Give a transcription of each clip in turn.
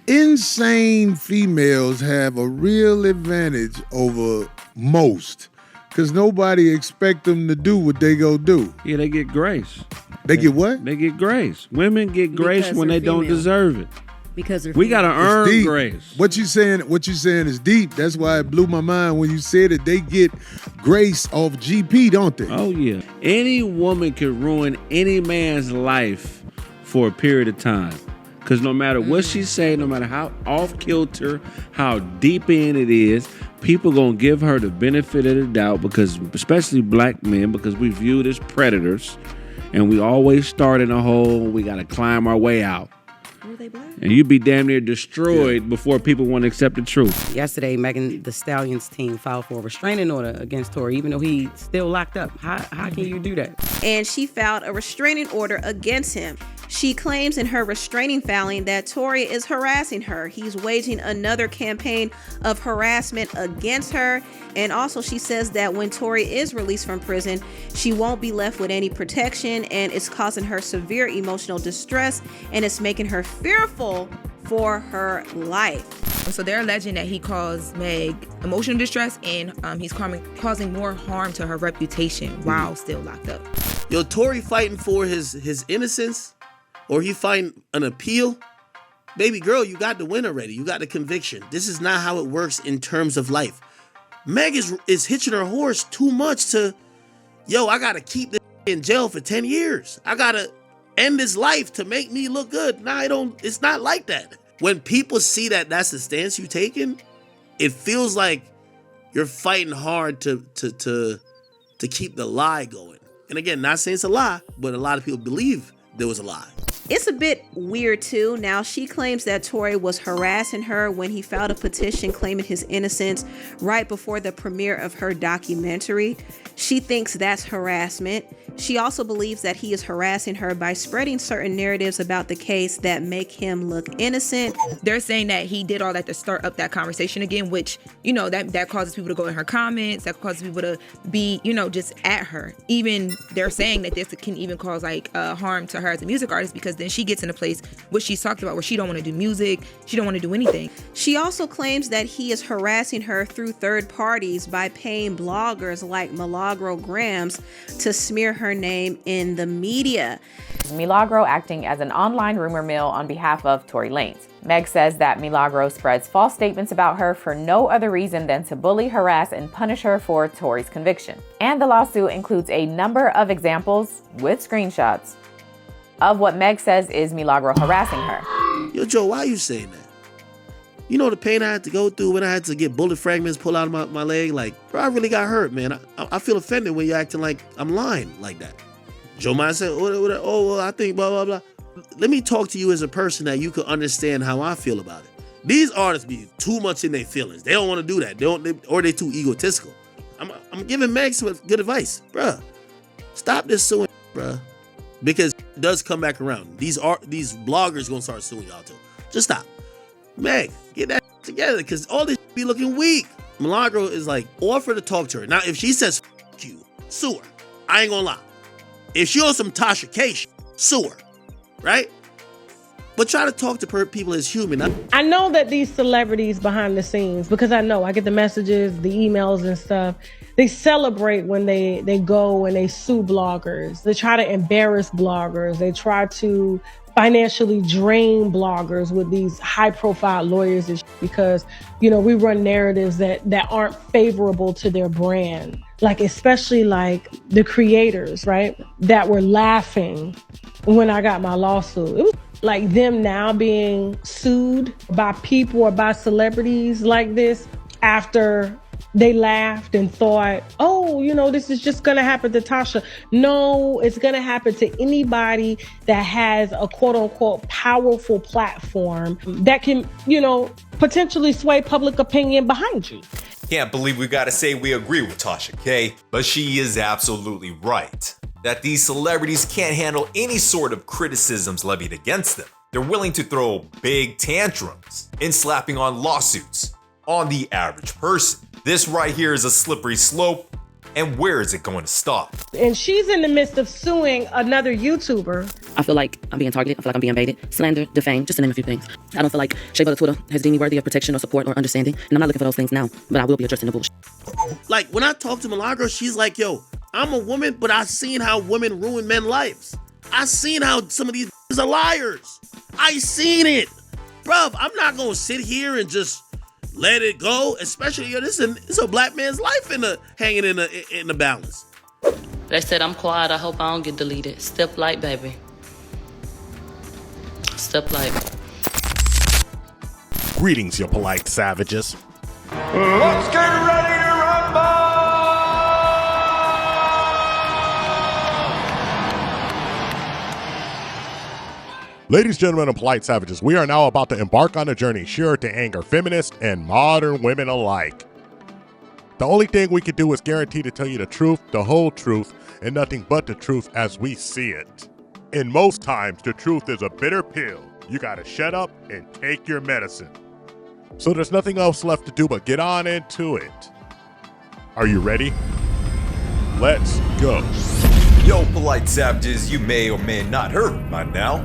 insane females have a real advantage over most, because nobody expect them to do what they go do. Yeah, they get grace. They get what? They get grace. Women get grace when they don't deserve it. Because we gotta earn grace. What you saying is deep. That's why it blew my mind when you said it. They get grace off GP, don't they? Oh yeah. Any woman could ruin any man's life for a period of time. Because no matter what she say, no matter how off kilter, how deep in it is, people gonna give her the benefit of the doubt, because especially black men, because we viewed as predators, and we always start in a hole. We gotta climb our way out. And you'd be damn near destroyed before people want to accept the truth. Yesterday, Meg Thee Stallion's team filed for a restraining order against Tory, even though he's still locked up. How can you do that? And she filed a restraining order against him. She claims in her restraining filing that Tory is harassing her. He's waging another campaign of harassment against her. And also she says that when Tory is released from prison, she won't be left with any protection, and it's causing her severe emotional distress, and it's making her fearful for her life. So they're alleging that he caused Meg emotional distress, and he's causing more harm to her reputation while still locked up. Yo, Tory fighting for his innocence, or he fighting an appeal? Baby girl, you got the win already. You got the conviction. This is not how it works in terms of life. Meg is hitching her horse too much to, yo, I gotta keep this in jail for 10 years. I gotta end his life to make me look good. Nah, it's not like that. When people see that that's the stance you taking, it feels like you're fighting hard to keep the lie going. And again, not saying it's a lie, but a lot of people believe there was a lie. It's a bit weird too. Now, she claims that Tory was harassing her when he filed a petition claiming his innocence right before the premiere of her documentary. She thinks that's harassment. She also believes that he is harassing her by spreading certain narratives about the case that make him look innocent. They're saying that he did all that to start up that conversation again, which, you know, that causes people to go in her comments, that causes people to be, you know, just at her. Even they're saying that this can even cause like harm to her as a music artist, because then she gets in a place, what she's talked about, where she don't want to do music, she don't want to do anything. She also claims that he is harassing her through third parties by paying bloggers like Milagro Gramz to smear her name in the media. Milagro acting as an online rumor mill on behalf of Tory Lanez. Meg says that Milagro spreads false statements about her for no other reason than to bully, harass, and punish her for Tory's conviction. And the lawsuit includes a number of examples with screenshots of what Meg says is Milagro harassing her. Yo, Joe, why are you saying that? You know the pain I had to go through when I had to get bullet fragments pulled out of my leg? Like, bro, I really got hurt, man. I feel offended when you're acting like I'm lying like that. Joe might say, oh, well, I think blah, blah, blah. Let me talk to you as a person that you could understand how I feel about it. These artists be too much in their feelings. They don't want to do that. Or they're too egotistical. I'm giving Meg some good advice. Bruh, stop this suing, bruh. Because it does come back around. These bloggers gonna start suing y'all too. Just stop. Meg, get that together, because all this be looking weak. Milagro is like, offer to talk to her. Now, if she says, F you, sue her. I ain't gonna lie. If she on some Tasha K sue her, right? But try to talk to people as human. I know that these celebrities behind the scenes, because I get the messages, the emails and stuff, they celebrate when they go and they sue bloggers. They try to embarrass bloggers. They try to financially drain bloggers with these high profile lawyers because, you know, we run narratives that aren't favorable to their brand. Like, especially like the creators, right? That were laughing when I got my lawsuit. It was like them now being sued by people or by celebrities like this after they laughed and thought, oh, you know, this is just going to happen to Tasha. No, it's going to happen to anybody that has a quote unquote powerful platform that can, you know, potentially sway public opinion behind you. Can't believe we gotta say we agree with Tasha K, but she is absolutely right that these celebrities can't handle any sort of criticisms levied against them. They're willing to throw big tantrums and slapping on lawsuits on the average person. This right here is a slippery slope, and where is it going to stop? And she's in the midst of suing another YouTuber I feel like I'm being targeted. I feel like I'm being baited, slander, defamed, just to name a few things. I don't feel like Shea Butter Twitter has deemed me worthy of protection or support or understanding, and I'm not looking for those things now, but I will be addressing the bullshit. Like, when I talk to Milagro, she's like, yo, I'm a woman, but I've seen how women ruin men's lives. I've seen how some of these are liars. I seen it. Bruv, I'm not gonna sit here and just let it go, especially, yo, this is a black man's life hanging in the balance. They said I'm quiet. I hope I don't get deleted. Step light, baby. Step light. Greetings, you polite savages. Let's get ready to rumble! Ladies, gentlemen, and polite savages, we are now about to embark on a journey sure to anger feminists and modern women alike. The only thing we can do is guarantee to tell you the truth, the whole truth, and nothing but the truth as we see it. And most times, the truth is a bitter pill. You gotta shut up and take your medicine. So there's nothing else left to do but get on into it. Are you ready? Let's go. Yo, polite savages, you may or may not heard by now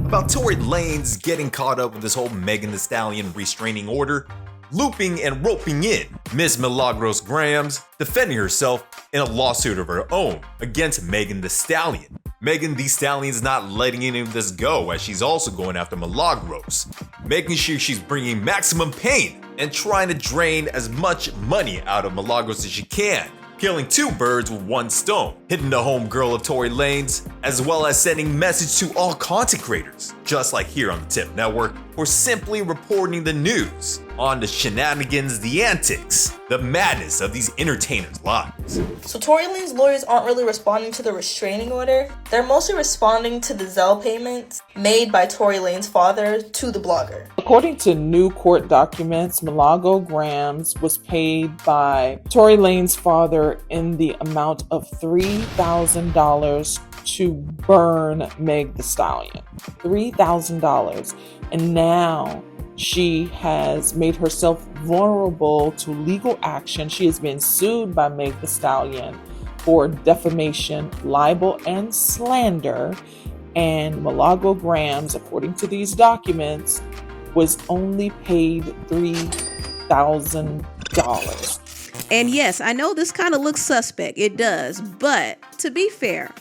about Tory Lanez getting caught up with this whole Meg Thee Stallion restraining order, looping and roping in Miss Milagro's Gramz, defending herself in a lawsuit of her own against Meg Thee Stallion. Meg Thee Stallion's not letting any of this go, as she's also going after Milagros, making sure she's bringing maximum pain and trying to drain as much money out of Milagros as she can, killing two birds with one stone, hitting the homegirl of Tory Lanez, as well as sending message to all content creators, just like here on the THPP Network, for simply reporting the news on the shenanigans, the antics, the madness of these entertainers' lives. So Tory Lanez's lawyers aren't really responding to the restraining order. They're mostly responding to the Zelle payments made by Tory Lanez's father to the blogger. According to new court documents, Milagro Gramz was paid by Tory Lanez's father in the amount of $3,000 to burn Meg Thee Stallion. $3,000. And now she has made herself vulnerable to legal action. She has been sued by Meg Thee Stallion for defamation, libel, and slander. And Milagro Gramz, according to these documents, was only paid $3,000. And yes, I know this kind of looks suspect. It does. But to be fair,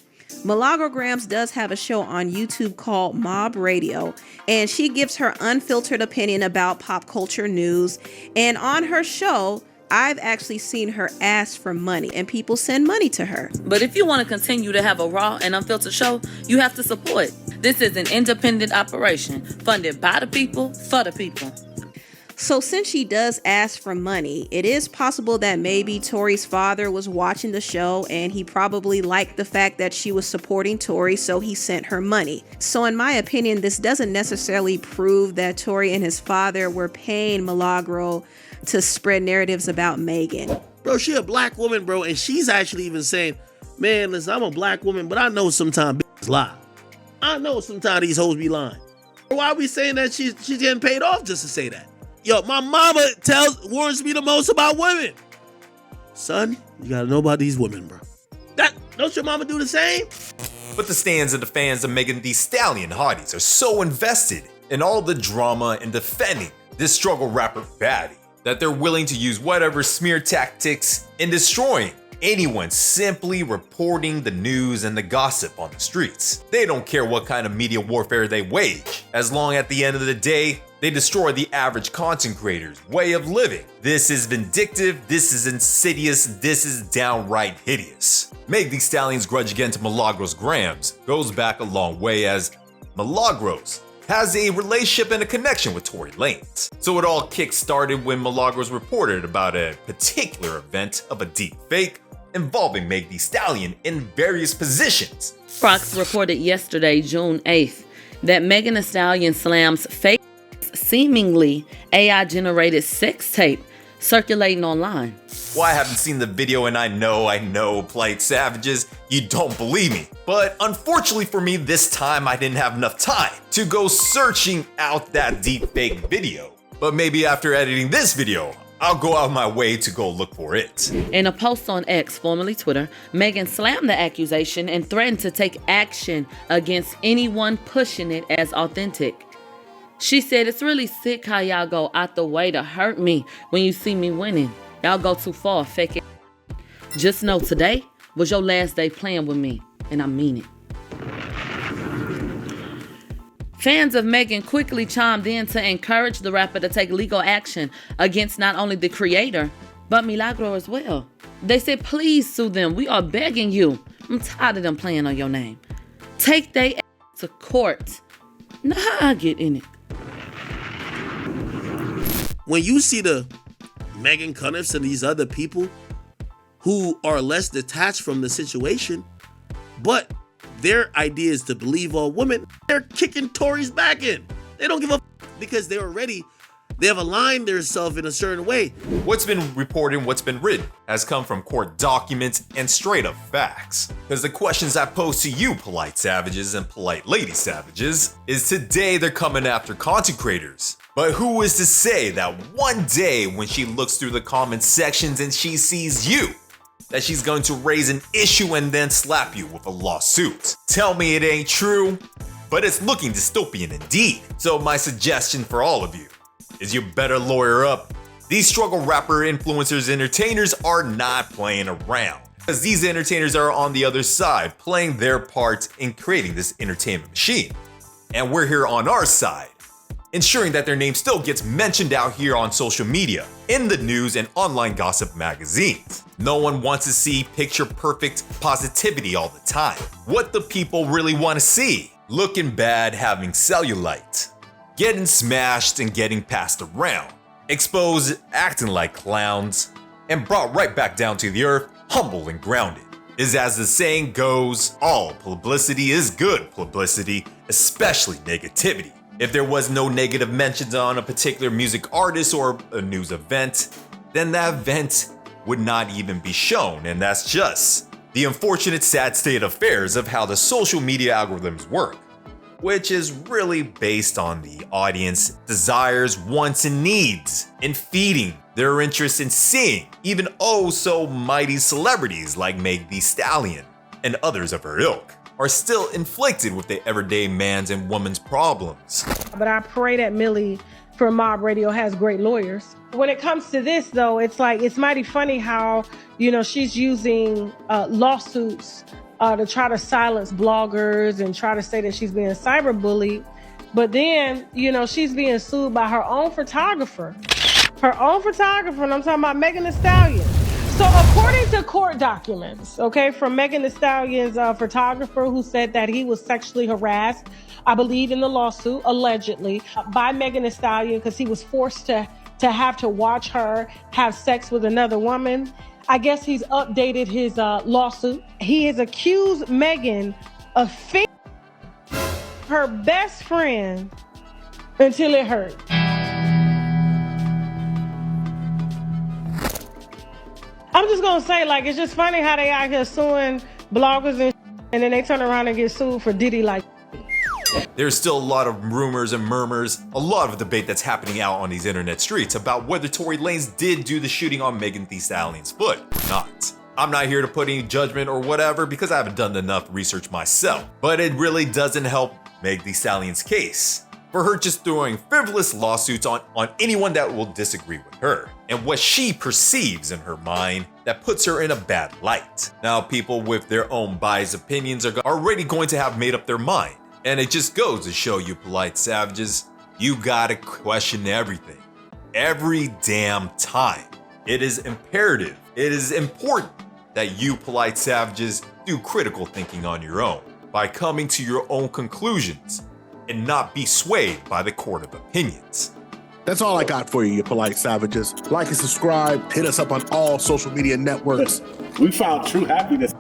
Milagro Gramz does have a show on YouTube called Mob Radio, and she gives her unfiltered opinion about pop culture news. And on her show, I've actually seen her ask for money, and people send money to her. But if you want to continue to have a raw and unfiltered show, you have to support. This is an independent operation funded by the people, for the people. So since she does ask for money, it is possible that maybe Tory's father was watching the show and he probably liked the fact that she was supporting Tory, so he sent her money. So in my opinion, this doesn't necessarily prove that Tory and his father were paying Milagro to spread narratives about Megan. Bro, she a black woman, bro, and she's actually even saying, man, listen, I'm a black woman, but I know sometimes bitches lie. I know sometimes these hoes be lying. Why are we saying that she's getting paid off just to say that? Yo, my mama warns me the most about women. Son, you gotta know about these women, bro. Don't your mama do the same? But the stands and the fans of Meg Thee Stallion hotties are so invested in all the drama and defending this struggle rapper baddie that they're willing to use whatever smear tactics in destroying anyone simply reporting the news and the gossip on the streets. They don't care what kind of media warfare they wage, as long at the end of the day, they destroy the average content creator's way of living. This is vindictive, this is insidious, this is downright hideous. Meg Thee Stallion's grudge against Milagros Gramz goes back a long way, as Milagros has a relationship and a connection with Tory Lanez. So it all kick-started when Milagros reported about a particular event of a deepfake involving Meg Thee Stallion in various positions. Fox reported yesterday, June 8th, that Meg Thee Stallion slams fake, seemingly AI-generated sex tape circulating online. Well, I haven't seen the video, and I know, polite savages, you don't believe me. But unfortunately for me, this time I didn't have enough time to go searching out that deepfake video. But maybe after editing this video, I'll go out of my way to go look for it. In a post on X, formerly Twitter, Megan slammed the accusation and threatened to take action against anyone pushing it as authentic. She said, "It's really sick how y'all go out the way to hurt me when you see me winning. Y'all go too far, fake it. Just know today was your last day playing with me, and I mean it." Fans of Megan quickly chimed in to encourage the rapper to take legal action against not only the creator, but Milagro as well. They said, "Please sue them. We are begging you. I'm tired of them playing on your name. Take they to court." Now I get in it. When you see the Megan Cunniffs and these other people who are less detached from the situation, but their idea is to believe all women, they're kicking Tory's back in. They don't give a because they have aligned themselves in a certain way. What's been reported, what's been written, has come from court documents and straight up facts. Because the questions I pose to you, polite savages and polite lady savages, is today they're coming after content creators. But who is to say that one day when she looks through the comment sections and she sees you, that she's going to raise an issue and then slap you with a lawsuit? Tell me it ain't true, but it's looking dystopian indeed. So my suggestion for all of you is you better lawyer up. These struggle rapper influencers entertainers are not playing around, because these entertainers are on the other side playing their part in creating this entertainment machine. And we're here on our side, ensuring that their name still gets mentioned out here on social media, in the news and online gossip magazines. No one wants to see picture perfect positivity all the time. What the people really want to see: looking bad, having cellulite, getting smashed and getting passed around, exposed, acting like clowns, and brought right back down to the earth, humble and grounded. Is as the saying goes, all publicity is good publicity, especially negativity. If there was no negative mentions on a particular music artist or a news event, then that event would not even be shown, and that's just the unfortunate sad state of affairs of how the social media algorithms work, which is really based on the audience desires, wants, and needs in feeding their interest in seeing even oh so mighty celebrities like Meg Thee Stallion and others of her ilk are still inflicted with the everyday man's and woman's problems. But I pray that Millie from Mob Radio has great lawyers. When it comes to this, though, it's mighty funny how, she's using lawsuits to try to silence bloggers and try to say that she's being cyberbullied. But then, she's being sued by her own photographer. Her own photographer, and I'm talking about Megan Thee Stallion. So according to court documents, from Megan Thee Stallion's photographer, who said that he was sexually harassed, I believe in the lawsuit, allegedly, by Megan Thee Stallion because he was forced to have to watch her have sex with another woman. I guess he's updated his lawsuit. He has accused Megan of her best friend until it hurt. I'm just gonna say, it's just funny how they out here suing bloggers and then they turn around and get sued for Diddy like. There's still a lot of rumors and murmurs, a lot of debate that's happening out on these internet streets about whether Tory Lanez did do the shooting on Megan Thee Stallion's foot or not. I'm not here to put any judgment or whatever because I haven't done enough research myself, but it really doesn't help Meg Thee Stallion's case for her just throwing frivolous lawsuits on anyone that will disagree with her and what she perceives in her mind that puts her in a bad light. Now, people with their own biased opinions are already going to have made up their mind. And it just goes to show you polite savages, you gotta question everything. Every damn time. It is imperative, it is important that you polite savages do critical thinking on your own by coming to your own conclusions and not be swayed by the court of opinions. That's all I got for you, you polite savages. Like and subscribe, hit us up on all social media networks. We found true happiness.